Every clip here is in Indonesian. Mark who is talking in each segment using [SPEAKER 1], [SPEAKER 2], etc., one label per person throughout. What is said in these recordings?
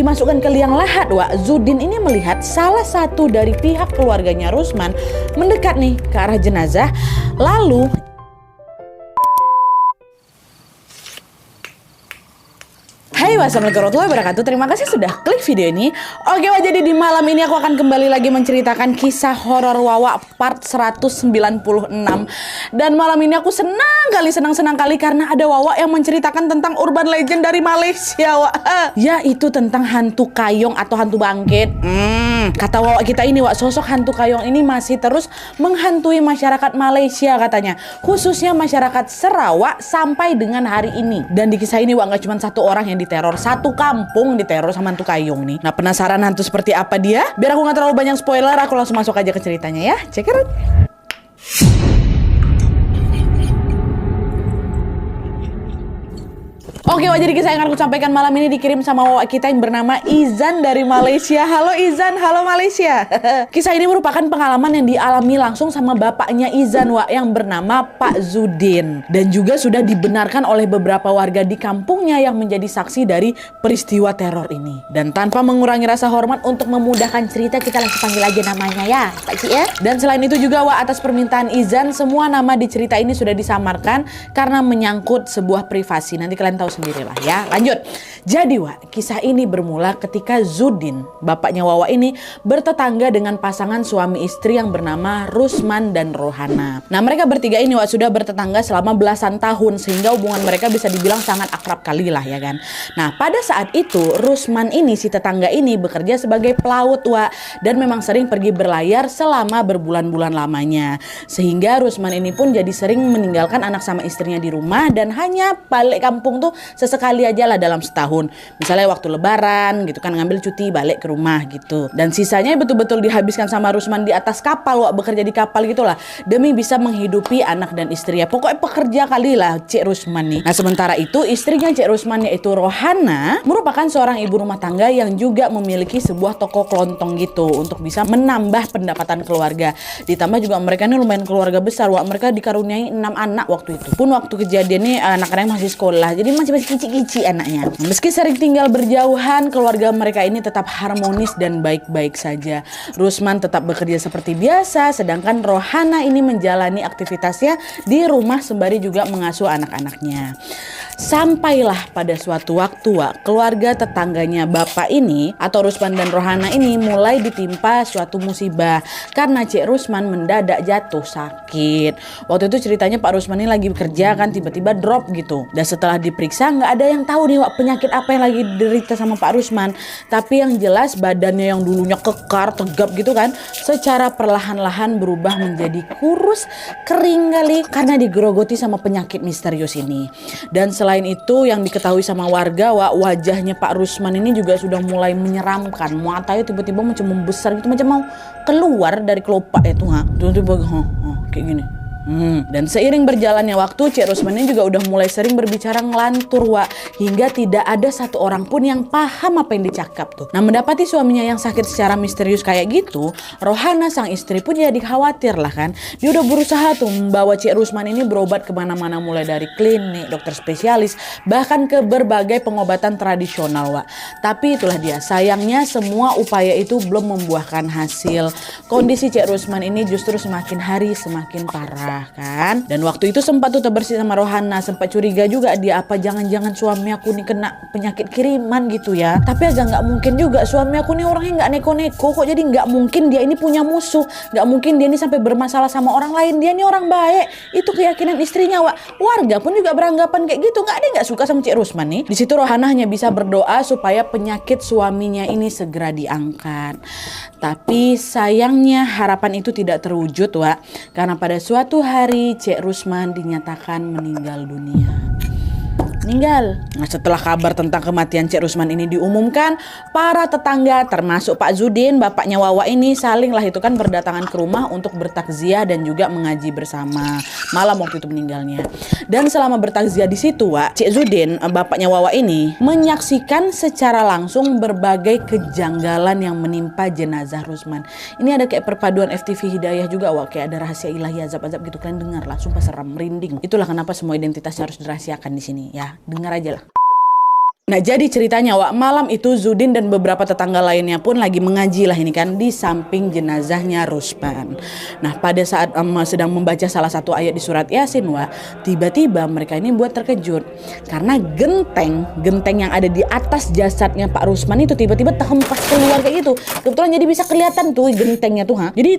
[SPEAKER 1] Dimasukkan ke liang lahat, Wak. Zudin ini melihat salah satu dari pihak keluarganya Rusman mendekat nih ke arah jenazah. Lalu Hai, wassalamualaikum warahmatullahi wabarakatuh. Terima kasih sudah klik video ini. Oke, Wak, jadi di malam ini aku akan kembali lagi menceritakan kisah horor Wawa part 196. Dan malam ini aku senang kali karena ada Wawa yang menceritakan tentang urban legend dari Malaysia, Wak. Yaitu tentang hantu kayong atau hantu bangkit. Kata Wawa kita ini, Wak, sosok hantu kayong ini masih terus menghantui masyarakat Malaysia katanya. Khususnya masyarakat Sarawak sampai dengan hari ini. Dan di kisah ini, Wak, nggak cuma satu orang yang diteror, satu kampung diteror sama hantu kayong nih. Nah, penasaran hantu seperti apa dia? Biar aku nggak terlalu banyak spoiler, aku langsung masuk aja ke ceritanya ya. Check it out. Oke, Wak, jadi kisah yang akan aku sampaikan malam ini dikirim sama Wawa kita yang bernama Izan dari Malaysia. Halo Izan, halo Malaysia. Kisah ini merupakan pengalaman yang dialami langsung sama bapaknya Izan, Wak, yang bernama Pak Zudin. Dan juga sudah dibenarkan oleh beberapa warga di kampungnya yang menjadi saksi dari peristiwa teror ini. Dan tanpa mengurangi rasa hormat untuk memudahkan cerita, kita langsung panggil aja namanya ya, Pak Cik ya. Dan selain itu juga, Wak, atas permintaan Izan, semua nama di cerita ini sudah disamarkan karena menyangkut sebuah privasi. Nanti kalian tahu sendirilah ya. Lanjut. Jadi, Wak, kisah ini bermula ketika Zudin, bapaknya Wawa ini, bertetangga dengan pasangan suami istri yang bernama Rusman dan Rohana. Nah, mereka bertiga ini, Wak, sudah bertetangga selama belasan tahun sehingga hubungan mereka bisa dibilang sangat akrab kali lah ya kan. Nah, pada saat itu Rusman ini, si tetangga ini, bekerja sebagai pelaut, Wak, dan memang sering pergi berlayar selama berbulan-bulan lamanya. Sehingga Rusman ini pun jadi sering meninggalkan anak sama istrinya di rumah dan hanya balik kampung tuh sesekali aja lah dalam setahun. Misalnya waktu lebaran gitu kan, ngambil cuti balik ke rumah gitu. Dan sisanya betul-betul dihabiskan sama Rusman di atas kapal, Wak, bekerja di kapal gitulah demi bisa menghidupi anak dan istri ya. Pokoknya pekerja kali lah Cik Rusman nih. Nah, sementara itu istrinya Cik Rusman yaitu Rohana merupakan seorang ibu rumah tangga yang juga memiliki sebuah toko kelontong gitu untuk bisa menambah pendapatan keluarga. Ditambah juga mereka ini lumayan keluarga besar, Wak. Mereka dikaruniai 6 anak waktu itu. Pun waktu kejadian ini anak-anaknya masih sekolah. Jadi masih kicik-kicik anaknya. Meski sering tinggal berjauhan, keluarga mereka ini tetap harmonis dan baik-baik saja. Rusman tetap bekerja seperti biasa, sedangkan Rohana ini menjalani aktivitasnya di rumah sembari juga mengasuh anak-anaknya. Sampailah pada suatu waktu, Wak, keluarga tetangganya bapak ini atau Rusman dan Rohana ini mulai ditimpa suatu musibah karena Cik Rusman mendadak jatuh sakit. Waktu itu ceritanya Pak Rusman ini lagi bekerja kan, tiba-tiba drop gitu. Dan setelah diperiksa nggak ada yang tahu nih, Wak, penyakit apa yang lagi diderita sama Pak Rusman. Tapi yang jelas badannya yang dulunya kekar, tegap gitu kan, secara perlahan-lahan berubah menjadi kurus, kering kali karena digerogoti sama penyakit misterius ini. Dan selain itu yang diketahui sama warga, Wak, wajahnya Pak Rusman ini juga sudah mulai menyeramkan. Matanya tiba-tiba macam membesar gitu, macam mau keluar dari kelopak itu, tiba-tiba kayak gini. Dan seiring berjalannya waktu, Cik Rusman ini juga udah mulai sering berbicara ngelantur, Wak, hingga tidak ada satu orang pun yang paham apa yang dicakap tuh. Nah, mendapati suaminya yang sakit secara misterius kayak gitu, Rohana sang istri pun jadi khawatir lah kan. Dia udah berusaha tuh membawa Cik Rusman ini berobat kemana-mana, mulai dari klinik, dokter spesialis, bahkan ke berbagai pengobatan tradisional, Wak. Tapi itulah dia, sayangnya semua upaya itu belum membuahkan hasil. Kondisi Cik Rusman ini justru semakin hari semakin parah kan. Dan waktu itu sempat tuh terbersih sama Rohana, sempat curiga juga dia, apa jangan-jangan suami aku nih kena penyakit kiriman gitu ya. Tapi agak nggak mungkin juga, suami aku nih orangnya nggak neko-neko kok, jadi nggak mungkin dia ini punya musuh, nggak mungkin dia ini sampai bermasalah sama orang lain, dia ini orang baik. Itu keyakinan istrinya, Wak. Warga pun juga beranggapan kayak gitu, nggak ada yang nggak suka sama Cik Rusman nih. Di situ Rohana hanya bisa berdoa supaya penyakit suaminya ini segera diangkat. Tapi sayangnya harapan itu tidak terwujud, Wak, karena pada suatu hari Cik Rusman dinyatakan meninggal dunia. Nah, setelah kabar tentang kematian Cik Rusman ini diumumkan, para tetangga termasuk Pak Zudin, bapaknya Wawa ini, saling lah itu kan berdatangan ke rumah untuk bertakziah dan juga mengaji bersama malam waktu itu meninggalnya. Dan selama bertakziah di situ, Wak, Cik Zudin, bapaknya Wawa ini, menyaksikan secara langsung berbagai kejanggalan yang menimpa jenazah Rusman. Ini ada kayak perpaduan FTV Hidayah juga, Wak, kayak ada rahasia ilahi azab-azab gitu. Kalian dengar lah, sumpah seram, merinding. Itulah kenapa semua identitas harus dirahasiakan di sini ya. Dengar aja lah. Nah jadi ceritanya Wak, malam itu Zudin dan beberapa tetangga lainnya pun lagi mengaji lah ini kan di samping jenazahnya Rusman. Nah pada saat sedang membaca salah satu ayat di surat Yasin Wak, tiba-tiba mereka ini buat terkejut karena genteng yang ada di atas jasadnya Pak Rusman itu tiba-tiba terhempas keluar kayak gitu. Kebetulan jadi bisa kelihatan tuh gentengnya tuh Jadi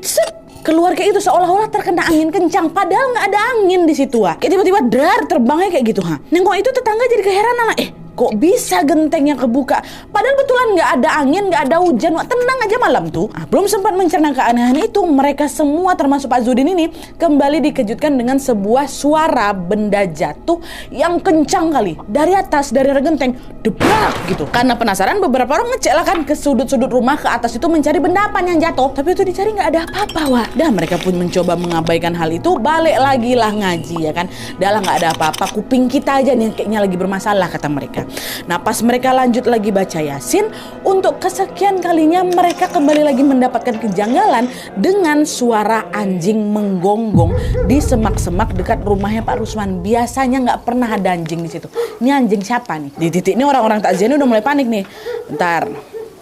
[SPEAKER 1] keluar kayak itu seolah-olah terkena angin kencang, padahal nggak ada angin di situ Kayak tiba-tiba terbangnya kayak gitu Nengok itu tetangga jadi keheranan kok bisa gentengnya kebuka padahal betulan nggak ada angin, nggak ada hujan, tenang aja malam tuh. Belum sempat mencerna keanehan itu, mereka semua termasuk Pak Zudin ini kembali dikejutkan dengan sebuah suara benda jatuh yang kencang kali dari atas, dari genteng, debrak gitu. Karena penasaran beberapa orang ngecek lah kan ke sudut-sudut rumah ke atas itu mencari benda apa yang jatuh, tapi itu dicari nggak ada apa-apa Wak. Dan mereka pun mencoba mengabaikan hal itu, balik lagi lah ngaji ya kan. Dah lah nggak ada apa-apa, kuping kita aja nih kayaknya lagi bermasalah kata mereka. Nah pas mereka lanjut lagi baca Yasin, untuk kesekian kalinya mereka kembali lagi mendapatkan kejanggalan dengan suara anjing menggonggong di semak-semak dekat rumahnya Pak Rusman. Biasanya nggak pernah ada anjing di situ. Ini anjing siapa nih? Di titik ini orang-orang takziah ini udah mulai panik nih.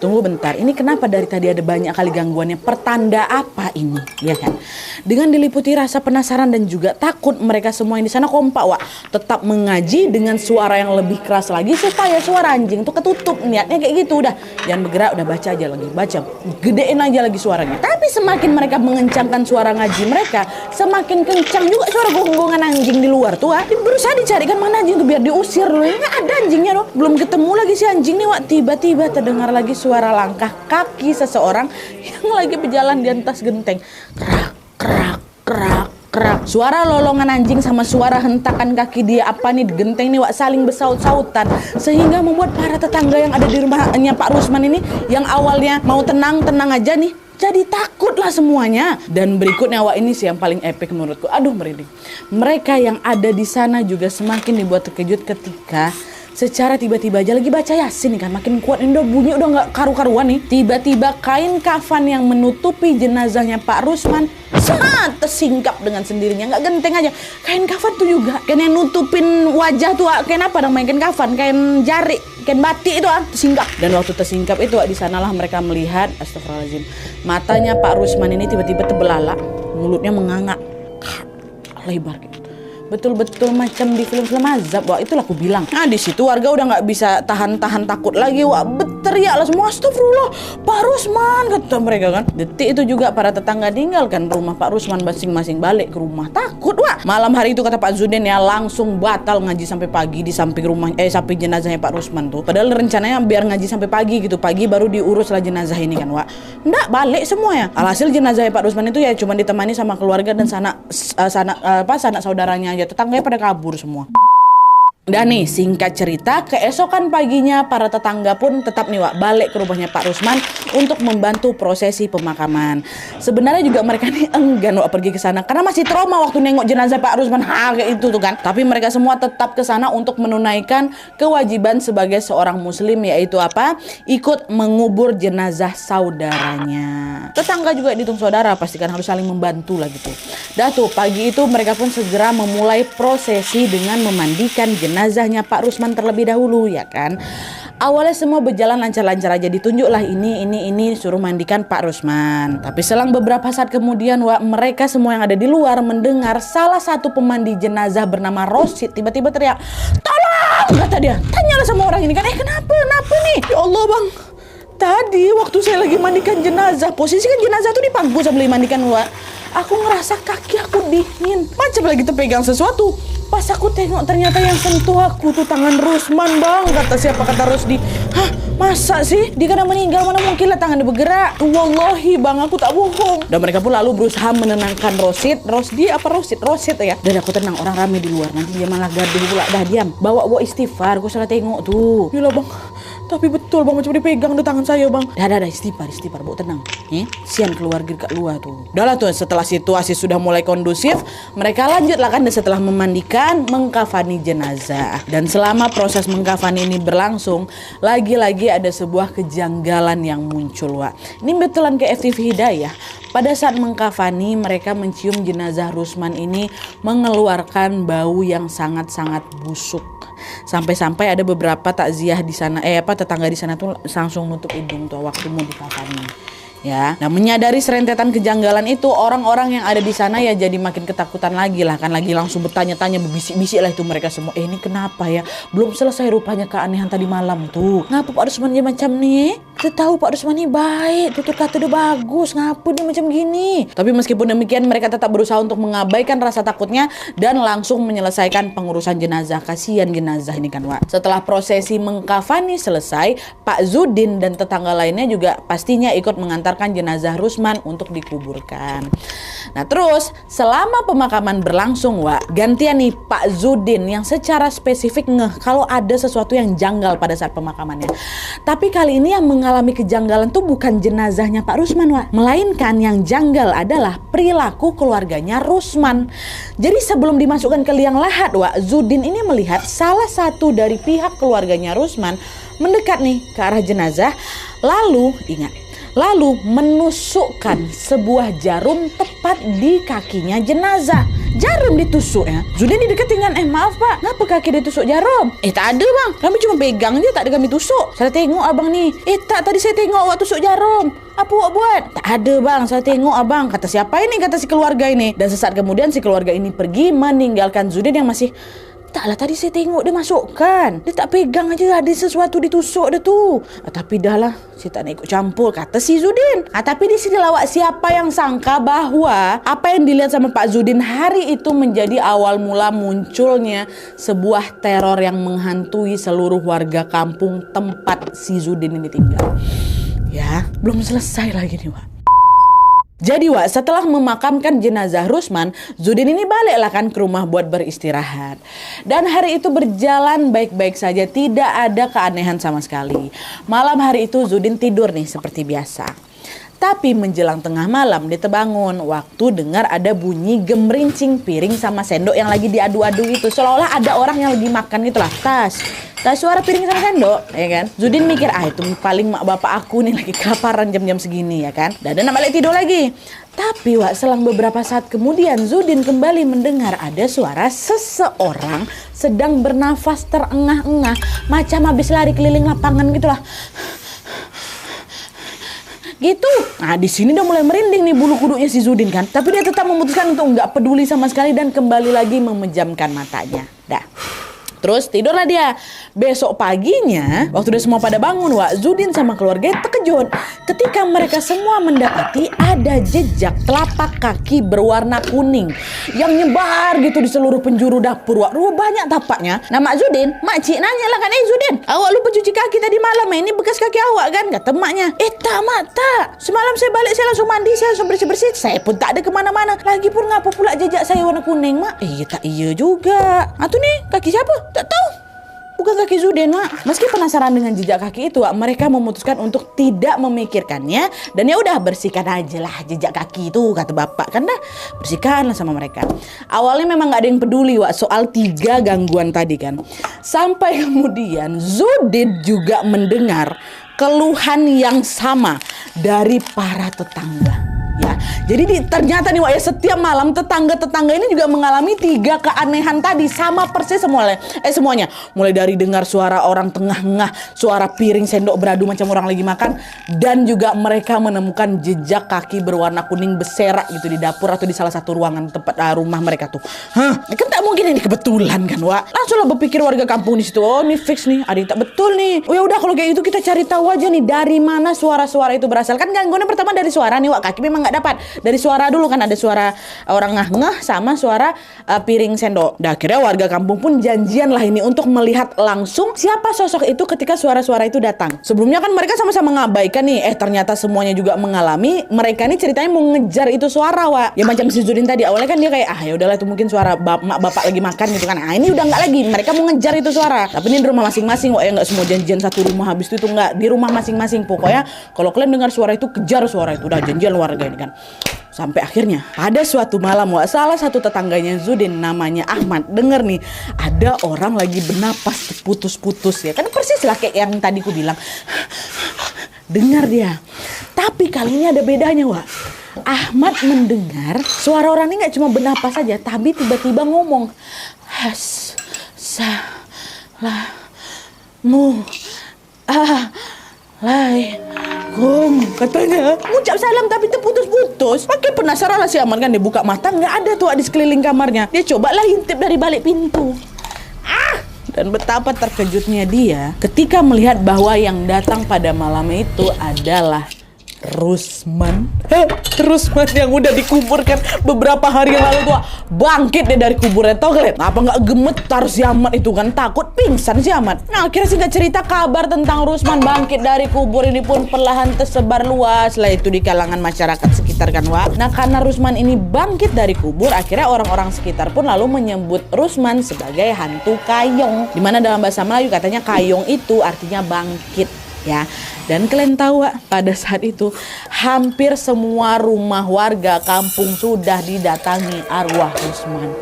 [SPEAKER 1] Tunggu bentar, ini kenapa dari tadi ada banyak kali gangguannya? Pertanda apa ini? Ya kan? Dengan diliputi rasa penasaran dan juga takut, mereka semua yang di sana kompak Wak, tetap mengaji dengan suara yang lebih keras lagi supaya suara anjing tuh ketutup. Niatnya kayak gitu, udah jangan bergerak, udah baca aja lagi, baca, gedein aja lagi suaranya. Tapi semakin mereka mengencangkan suara ngaji mereka, semakin kencang juga suara gonggongan anjing di luar tuh Berusaha dicarikan mana anjing tuh biar diusir loh. Nggak ada anjingnya loh. Belum ketemu lagi si anjing nih Wak, tiba-tiba terdengar lagi suara langkah kaki seseorang yang lagi berjalan di atas genteng. Kerak, kerak, kerak, kerak. Suara lolongan anjing sama suara hentakan kaki dia di genteng nih Wak saling bersaut-sautan, sehingga membuat para tetangga yang ada di rumahnya Pak Rusman ini yang awalnya mau tenang-tenang aja nih, jadi takutlah semuanya. Dan berikutnya Wak, ini sih yang paling epic menurutku. Aduh merinding. Mereka yang ada di sana juga semakin dibuat terkejut ketika secara tiba-tiba aja lagi baca Yasin nih kan, makin kuat Indo, bunyi udah nggak karu-karuan nih. Tiba-tiba kain kafan yang menutupi jenazahnya Pak Rusman tersingkap dengan sendirinya. Nggak genteng aja, kain kafan tuh juga kain yang nutupin wajah tuh kain apa namanya, kain kafan, kain jari, kain batik itu tersingkap. Dan waktu tersingkap itu di sanalah mereka melihat, astagfirullahaladzim, matanya Pak Rusman ini tiba-tiba terbelalak, mulutnya menganga lebar gitu. Betul-betul macam di film-film azab Wak, itulah aku bilang. Nah di situ warga udah nggak bisa tahan takut lagi Wak, berteriak lah semua, astagfirullah Pak Rusman kata mereka kan. Detik itu juga para tetangga tinggalkan rumah Pak Rusman masing-masing balik ke rumah, takut Wak. Malam hari itu kata Pak Zudin ya, langsung batal ngaji sampai pagi di samping rumah samping jenazahnya Pak Rusman tuh. Padahal rencananya biar ngaji sampai pagi gitu, pagi baru diurus lah jenazah ini kan Wak. Nggak balik semua ya. Alhasil jenazahnya Pak Rusman itu ya cuma ditemani sama keluarga dan sanak saudaranya aja, tetangganya pada kabur semua. Dan nih singkat cerita, keesokan paginya para tetangga pun tetap nih Wak balik ke rumahnya Pak Rusman untuk membantu prosesi pemakaman. Sebenarnya juga mereka nih enggan Wak pergi ke sana karena masih trauma waktu nengok jenazah Pak Rusman kayak itu tuh kan. Tapi mereka semua tetap ke sana untuk menunaikan kewajiban sebagai seorang muslim, yaitu ikut mengubur jenazah saudaranya. Tetangga juga dihitung saudara, pastikan harus saling membantu lah gitu. Dah tuh pagi itu mereka pun segera memulai prosesi dengan memandikan jenazahnya Pak Rusman terlebih dahulu ya kan. Awalnya semua berjalan lancar-lancar aja, ditunjuklah ini suruh mandikan Pak Rusman. Tapi selang beberapa saat kemudian Wak, mereka semua yang ada di luar mendengar salah satu pemandi jenazah bernama Rosid tiba-tiba teriak, "Tolong!" kata dia. Tanyalah sama orang ini kan, kenapa nih? Ya Allah bang, tadi waktu saya lagi mandikan jenazah, posisi kan jenazah tuh di pagu sambil dimandikan Wak, aku ngerasa kaki aku dingin, macam lagi terpegang sesuatu. Pas aku tengok ternyata yang sentuh aku tuh tangan Rusman bang. Kata siapa? Kata Rusdi. Hah, masa sih? Dia kan meninggal, mana mungkin lah tangannya bergerak. Wallahi bang, aku tak bohong. Dan mereka pun lalu berusaha menenangkan Rosid ya. Dan aku tenang, orang rame di luar, nanti dia malah gaduh pula. Dah diam, bawa istighfar, aku salah tengok tuh. Gila bang, tapi betul bang, macam dipegang di tangan saya bang. Dah istighfar, bawa tenang. Sian keluarga dekat luar tuh. Udah lah tuh, setelah situasi sudah mulai kondusif, mereka lanjut lah kan, dan setelah memandikan, mengkafani jenazah. Dan selama proses mengkafani ini berlangsung, lagi-lagi ada sebuah kejanggalan yang muncul Wak. Ini betulan ke FTV Hidayah. Pada saat mengkafani, mereka mencium jenazah Rusman ini mengeluarkan bau yang sangat-sangat busuk. Sampai-sampai ada beberapa takziah di sana, tetangga di sana tuh langsung nutup hidung tuh waktu mau dikafani. Ya, nah menyadari serentetan kejanggalan itu, orang-orang yang ada di sana ya jadi makin ketakutan lagi lah kan, lagi langsung bertanya-tanya, berbisik-bisik lah itu mereka semua. Ini kenapa ya? Belum selesai rupanya keanehan tadi malam tuh. Ngapa Pak Rusman dia macam nih? Kita tahu Pak Rusman ini baik, tutur kata udah bagus, ngapa dia macam gini? Tapi meskipun demikian mereka tetap berusaha untuk mengabaikan rasa takutnya dan langsung menyelesaikan pengurusan jenazah. Kasihan jenazah ini kan, Wak. Setelah prosesi mengkafani selesai, Pak Zudin dan tetangga lainnya juga pastinya ikut mengantar jenazah Rusman untuk dikuburkan. Nah terus selama pemakaman berlangsung, Wak, gantian nih Pak Zudin yang secara spesifik ngeh kalau ada sesuatu yang janggal pada saat pemakamannya. Tapi kali ini yang mengalami kejanggalan tuh bukan jenazahnya Pak Rusman, Wak, melainkan yang janggal adalah perilaku keluarganya Rusman. Jadi sebelum dimasukkan ke liang lahat, Wak, Zudin ini melihat salah satu dari pihak keluarganya Rusman mendekat nih ke arah jenazah, lalu menusukkan sebuah jarum tepat di kakinya jenazah. Jarum ditusuk ya. Zudin dideketin kan, maaf Pak, ngapa kaki ditusuk jarum? Tak ada bang, kami cuma pegang aja, tak ada kami tusuk. Saya tengok abang nih. Tak, tadi saya tengok awak tusuk jarum. Apa awak buat? Tak ada bang, saya tengok abang. Kata siapa ini? Kata si keluarga ini. Dan sesaat kemudian si keluarga ini pergi meninggalkan Zudin yang masih, taklah tadi saya tengok dia masukkan. Dia tak pegang aja, ada sesuatu ditusuk dia tu. Tapi dah lah, saya tak nak ikut campur, kata si Zudin. Tapi di sini lawak, siapa yang sangka bahwa apa yang dilihat sama Pak Zudin hari itu menjadi awal mula munculnya sebuah teror yang menghantui seluruh warga kampung tempat si Zudin ini tinggal. Ya, belum selesai lagi nih, Wak. Jadi, Wak, setelah memakamkan jenazah Rusman, Zudin ini baliklah kan ke rumah buat beristirahat. Dan hari itu berjalan baik-baik saja, tidak ada keanehan sama sekali. Malam hari itu Zudin tidur nih seperti biasa. Tapi menjelang tengah malam dia terbangun waktu dengar ada bunyi gemerincing piring sama sendok yang lagi diadu-adu itu. Seolah-olah ada orang yang lagi makan gitu lah. Tas suara piring sama sendok, ya kan? Zudin mikir, itu paling mak bapak aku nih lagi kelaparan jam-jam segini, ya kan? Dan nak balik tidur lagi. Tapi, Wak, selang beberapa saat kemudian Zudin kembali mendengar ada suara seseorang sedang bernafas terengah-engah, macam habis lari keliling lapangan gitulah. Gitu. Nah, di sini udah mulai merinding nih bulu kuduknya si Zudin kan. Tapi dia tetap memutuskan untuk nggak peduli sama sekali dan kembali lagi memejamkan matanya. Dah. Terus tidurlah dia. Besok paginya, waktu udah semua pada bangun, Wak, Zudin sama keluarga terkejut ketika mereka semua mendapati ada jejak telapak kaki berwarna kuning yang nyebar gitu di seluruh penjuru dapur, Wak. Banyak tapaknya. Nah, Mak Zudin, makcik nanya lah kan, Zudin, awak lupa cuci kaki tadi malam, ini bekas kaki awak kan? Kata maknya, tak mak, tak. Semalam saya balik, saya langsung mandi, saya langsung bersih-bersih. Saya pun tak ada kemana-mana. Lagipun ngapa pula jejak saya warna kuning, Mak? Tak iya juga. Tu nih, kaki siapa? Tak tahu. Bukan kaki Zudin, Mak. Meski penasaran dengan jejak kaki itu, Wak, mereka memutuskan untuk tidak memikirkannya dan ya udah bersihkan aja lah jejak kaki itu, kata bapak kan, dah bersihkanlah sama mereka. Awalnya memang nggak ada yang peduli, Wak, soal 3 gangguan tadi kan. Sampai kemudian Zudin juga mendengar keluhan yang sama dari para tetangga. Ya, jadi ternyata nih, Wak, ya, setiap malam tetangga-tetangga ini juga mengalami 3 keanehan tadi sama persis semuanya. Mulai dari dengar suara orang tengah-ngah, suara piring sendok beradu macam orang lagi makan, dan juga mereka menemukan jejak kaki berwarna kuning berserak gitu di dapur atau di salah satu ruangan tempat rumah mereka tuh. Kan tak mungkin ini kebetulan kan, Wak. Langsunglah berpikir warga kampung di situ, ini fix nih, ada yang tak betul nih. Oh ya udah kalau kayak gitu kita cari tahu aja nih dari mana suara-suara itu berasal. Kan gangguannya pertama dari suara nih, Wak. Kaki memang dapat dari suara dulu kan, ada suara orang ngah-ngah sama suara piring sendok. Dan akhirnya warga kampung pun janjian lah ini untuk melihat langsung siapa sosok itu ketika suara-suara itu datang. Sebelumnya kan mereka sama-sama ngabaikan nih, ternyata semuanya juga mengalami. Mereka nih ceritanya mau ngejar itu suara, Wak. Ya macam si Zudin tadi, awalnya kan dia kayak ya udahlah itu mungkin suara bapak lagi makan gitu kan. Ini udah nggak lagi, mereka mau ngejar itu suara. Tapi ini di rumah masing-masing, Wak, ya nggak semua janjian satu rumah habis itu nggak, di rumah masing-masing. Pokoknya kalau kalian dengar suara itu kejar suara itu, udah janjian warga ini kan. Sampai akhirnya pada suatu malam, Wak, salah satu tetangganya Zudin namanya Ahmad denger nih ada orang lagi bernapas putus-putus, ya kan persis lah kayak yang tadi ku bilang. Dengar dia. Tapi kali ini ada bedanya, Wak. Ahmad mendengar suara orang ini gak cuma bernapas saja, tapi tiba-tiba ngomong, Assalamualaikum, katanya. Ngucap salam tapi terputus-putus. Pakai penasaran lah si Ahmad kan, dia buka mata, nggak ada tuh di sekeliling kamarnya. Dia cobalah intip dari balik pintu. Dan betapa terkejutnya dia ketika melihat bahwa yang datang pada malam itu adalah Rusman. Rusman yang udah dikuburkan beberapa hari yang lalu tuh bangkit deh dari kuburan. Tau kalian apa nggak gemetar si Ahmad itu kan, takut pingsan si Ahmad. Nah akhirnya singkat cerita kabar tentang Rusman bangkit dari kubur ini pun perlahan tersebar luas lah itu di kalangan masyarakat sekitar kan Wak. Nah karena Rusman ini bangkit dari kubur, akhirnya orang-orang sekitar pun lalu menyebut Rusman sebagai hantu kayong, dimana dalam bahasa Melayu katanya kayong itu artinya bangkit ya. Dan kalian tahu Wak, pada saat itu hampir semua rumah warga kampung sudah didatangi arwah Rusman.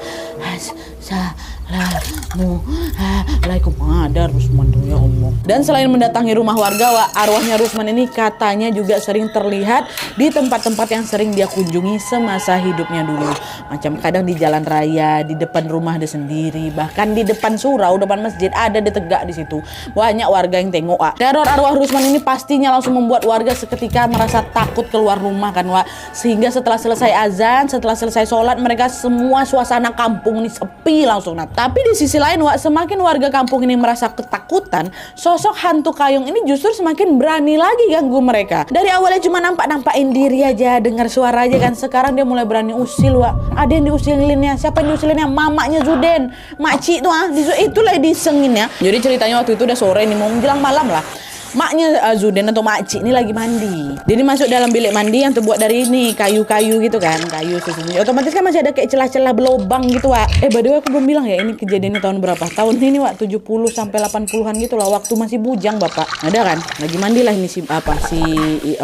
[SPEAKER 1] Assalamualaikum, ada Rusman tuh ya Allah. Dan selain mendatangi rumah warga Wak, arwahnya Rusman ini katanya juga sering terlihat di tempat-tempat yang sering dia kunjungi semasa hidupnya dulu. Macam kadang di jalan raya, di depan rumah dia sendiri, bahkan di depan surau, depan masjid ada dia tegak di situ. Banyak warga yang tengok Wak. Teror arwah Rusman ini pastinya langsung membuat warga seketika merasa takut keluar rumah kan Wak. Sehingga setelah selesai azan, setelah selesai sholat, mereka semua suasana kampung ini sepi langsung. Nah, tapi di sisi lain Wak, semakin warga kampung ini merasa ketakutan, sosok hantu kayong ini justru semakin berani lagi ganggu mereka. Dari awalnya cuma nampak-nampakin diri aja, dengar suara aja kan, sekarang dia mulai berani usil Wak. Ada yang diusilinnya, siapa yang diusilinnya? Mamaknya Zuden, makcik tuh itulah yang disengin ya. Jadi ceritanya waktu itu udah sore nih, mau menjelang malam lah. Maknya Zuden atau makcik ini lagi mandi. Dia masuk dalam bilik mandi yang terbuat dari ini kayu-kayu gitu kan, kayu susunya. Otomatis kan masih ada kayak celah-celah berlubang gitu Wak. By the way aku belum bilang ya, ini kejadiannya tahun berapa? Tahun ini Wak, 70 sampai 80-an gitu lah, waktu masih bujang Bapak. Ada kan? Lagi mandi lah ini si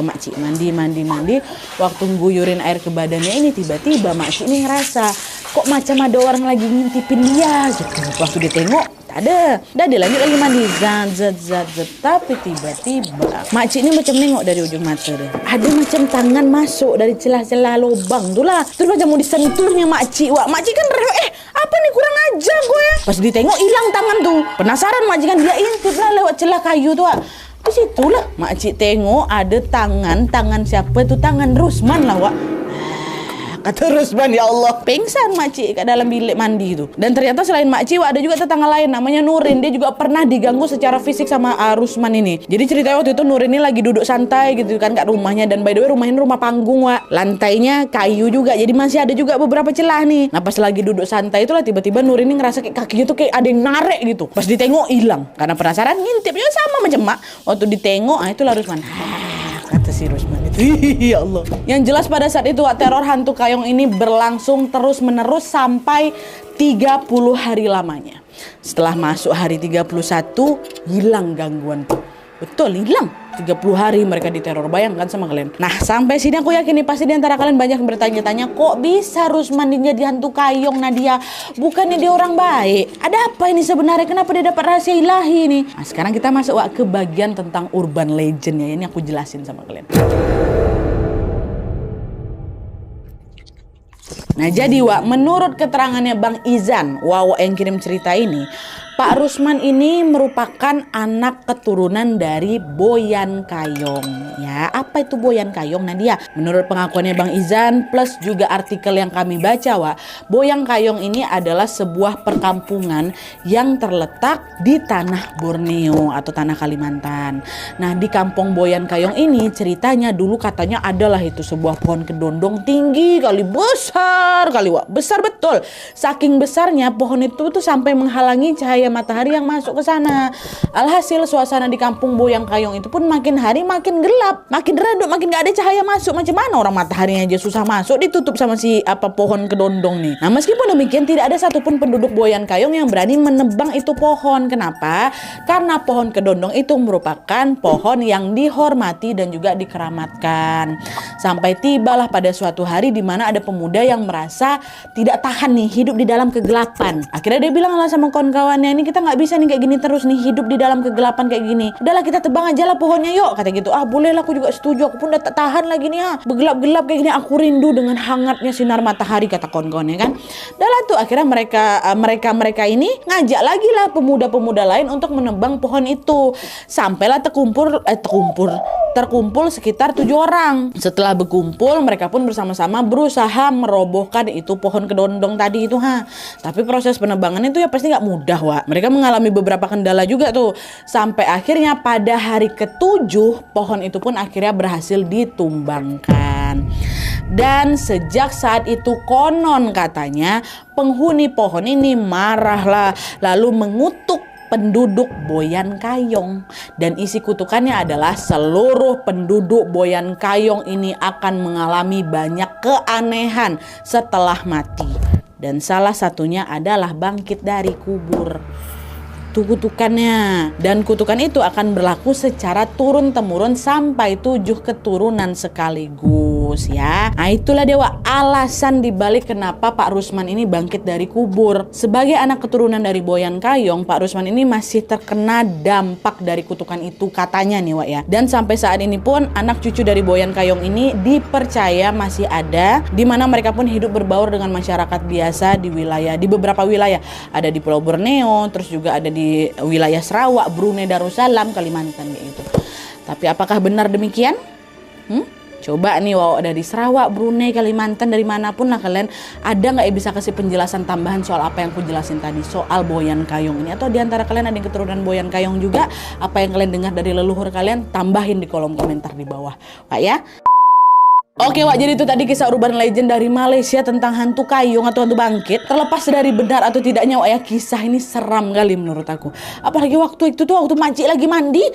[SPEAKER 1] makcik mandi. Waktu guyurin air ke badannya ini tiba-tiba makcik ini ngerasa kok macam ada orang lagi ngintipin dia gitu. Waktu dia tengok ada, dah dia lanjut lagi mandi, zat. Tapi tiba-tiba makcik ini macam nengok dari ujung mata dia, ada macam tangan masuk dari celah-celah lubang tuh lah. Terus macam mau disentuhnya makcik Wak. Makcik kan apa nih, kurang ajar gue ya. Pas ditengok hilang tangan tuh. Penasaran makcik kan, dia intip lah lewat celah kayu tuh Wak. Di situlah makcik tengok ada tangan siapa tuh, tangan Rusman lah Wak. Kata Rusman, ya Allah, pingsan makcik kat dalam bilik mandi itu. Dan ternyata selain makcik ada juga tetangga lain namanya Nurin. Dia juga pernah diganggu secara fisik sama Rusman ini. Jadi ceritanya waktu itu Nurin ini lagi duduk santai gitu kan kat rumahnya. Dan by the way rumah ini rumah panggung Wak. Lantainya kayu juga, jadi masih ada juga beberapa celah nih. Nah pas lagi duduk santai itulah tiba-tiba Nurin ini ngerasa kayak kakinya tuh kayak ada yang narik gitu. Pas ditengok hilang. Karena penasaran ngintipnya sama macam mak. Waktu ditengok itulah Rusman. Kata si Rusman itu, ya Allah. Yang jelas pada saat itu teror hantu kayong ini berlangsung terus-menerus sampai 30 hari lamanya. Setelah masuk hari 31, hilang gangguan tuh. Betul, hilang. 30 hari mereka diteror, bayangkan sama kalian. Nah sampai sini aku yakin nih pasti diantara kalian banyak yang bertanya-tanya, kok bisa Rusman ini jadi hantu kayong Nadia? Bukannya dia orang baik? Ada apa ini sebenarnya? Kenapa dia dapat rahasia ilahi nih? Nah sekarang kita masuk Wak, ke bagian tentang urban legend ya. Ini aku jelasin sama kalian. Nah jadi Wak, menurut keterangannya Bang Izan, Wawa yang kirim cerita ini, Pak Rusman ini merupakan anak keturunan dari Boyan Kayong. Ya, apa itu Boyan Kayong Nadia? Menurut pengakuannya Bang Izan plus juga artikel yang kami baca Wak, Boyan Kayong ini adalah sebuah perkampungan yang terletak di tanah Borneo atau tanah Kalimantan. Nah, di kampung Boyan Kayong ini ceritanya dulu katanya adalah itu sebuah pohon kedondong tinggi kali, besar kali Wak, besar betul. Saking besarnya pohon itu tuh sampai menghalangi cahaya matahari yang masuk ke sana. Alhasil suasana di kampung Boyan Kayong itu pun makin hari makin gelap, makin redup, makin gak ada cahaya masuk. Macam mana orang mataharinya aja susah masuk, ditutup sama si pohon kedondong nih. Nah meskipun demikian tidak ada satupun penduduk Boyan Kayong yang berani menebang itu pohon. Kenapa? Karena pohon kedondong itu merupakan pohon yang dihormati dan juga dikeramatkan. Sampai tibalah pada suatu hari di mana ada pemuda yang merasa tidak tahan nih hidup di dalam kegelapan. Akhirnya dia bilang lah sama kawan-kawannya ini kita nggak bisa nih kayak gini terus nih, hidup di dalam kegelapan kayak gini. Udahlah kita tebang aja lah pohonnya yuk, kata gitu. Ah boleh lah, aku juga setuju, aku pun udah tak tahan lagi nih bergelap-gelap kayak gini, aku rindu dengan hangatnya sinar matahari, kata kawan-kawannya kan. Udahlah tuh akhirnya mereka ini ngajak lagi lah pemuda-pemuda lain untuk menebang pohon itu. Sampailah terkumpul sekitar 7 orang. Setelah berkumpul, mereka pun bersama-sama berusaha merobohkan itu pohon kedondong tadi itu Tapi proses penebangan itu ya pasti nggak mudah, Wak. Mereka mengalami beberapa kendala juga tuh. Sampai akhirnya pada hari ke-7 pohon itu pun akhirnya berhasil ditumbangkan. Dan sejak saat itu konon katanya penghuni pohon ini marahlah, lalu mengutuk penduduk Boyan Kayong. Dan isi kutukannya adalah seluruh penduduk Boyan Kayong ini akan mengalami banyak keanehan setelah mati. Dan salah satunya adalah bangkit dari kubur. Itu kutukannya. Dan kutukan itu akan berlaku secara turun-temurun sampai 7 keturunan sekaligus ya. Nah itulah Dewa alasan dibalik kenapa Pak Rusman ini bangkit dari kubur. Sebagai anak keturunan dari Boyan Kayong, Pak Rusman ini masih terkena dampak dari kutukan itu katanya nih Wak ya. Dan sampai saat ini pun anak cucu dari Boyan Kayong ini dipercaya masih ada, di mana mereka pun hidup berbaur dengan masyarakat biasa di beberapa wilayah. Ada di Pulau Borneo, terus juga ada di wilayah Sarawak, Brunei Darussalam, Kalimantan gitu. Tapi apakah benar demikian? Coba nih wow, dari Sarawak, Brunei, Kalimantan, dari manapun lah kalian, ada nggak bisa kasih penjelasan tambahan soal apa yang aku jelasin tadi soal Boyan Kayong ini? Atau diantara kalian ada yang keturunan Boyan Kayong juga? Apa yang kalian dengar dari leluhur kalian? Tambahin di kolom komentar di bawah, Pak ya. Oke Wak, jadi itu tadi kisah urban legend dari Malaysia tentang hantu kayung atau hantu bangkit. Terlepas dari benar atau tidaknya Wak ya, kisah ini seram kali menurut aku. Apalagi waktu itu tuh, waktu makcik lagi mandi,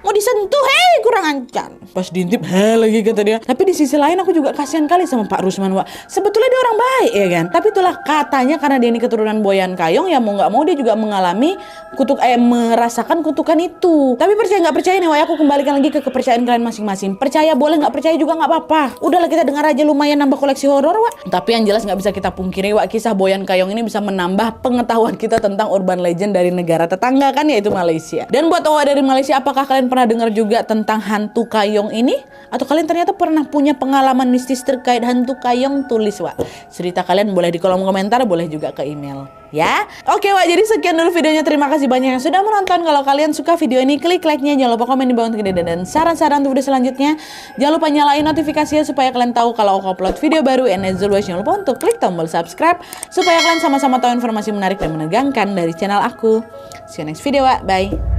[SPEAKER 1] mau disentuh, kurang ajar. Pas diintip, lagi kata dia. Tapi di sisi lain aku juga kasihan kali sama Pak Rusman Wak. Sebetulnya dia orang baik ya kan. Tapi itulah katanya karena dia ini keturunan Boyan Kayong, ya mau nggak mau dia juga mengalami merasakan kutukan itu. Tapi percaya nggak percaya nih Wak, aku kembalikan lagi ke kepercayaan kalian masing-masing. Percaya boleh, nggak percaya juga nggak apa-apa. Udahlah kita dengar aja, lumayan nambah koleksi horor Wak. Tapi yang jelas nggak bisa kita pungkiri Wak, kisah Boyan Kayong ini bisa menambah pengetahuan kita tentang urban legend dari negara tetangga kan, yaitu Malaysia. Dan buat Wak dari Malaysia, apakah kalian pernah dengar juga tentang hantu kayong ini? Atau kalian ternyata pernah punya pengalaman mistis terkait hantu kayong? Tulis Wak cerita kalian, boleh di kolom komentar, boleh juga ke email ya. Oke Wak, jadi sekian dulu videonya. Terima kasih banyak yang sudah menonton. Kalau kalian suka video ini, klik like-nya, jangan lupa komen di bawah untuk ide dan saran-saran untuk video selanjutnya. Jangan lupa nyalain notifikasinya supaya kalian tahu kalau aku upload video baru. And as always, jangan lupa untuk klik tombol subscribe supaya kalian sama-sama tahu informasi menarik dan menegangkan dari channel aku. See you next video Wak, bye.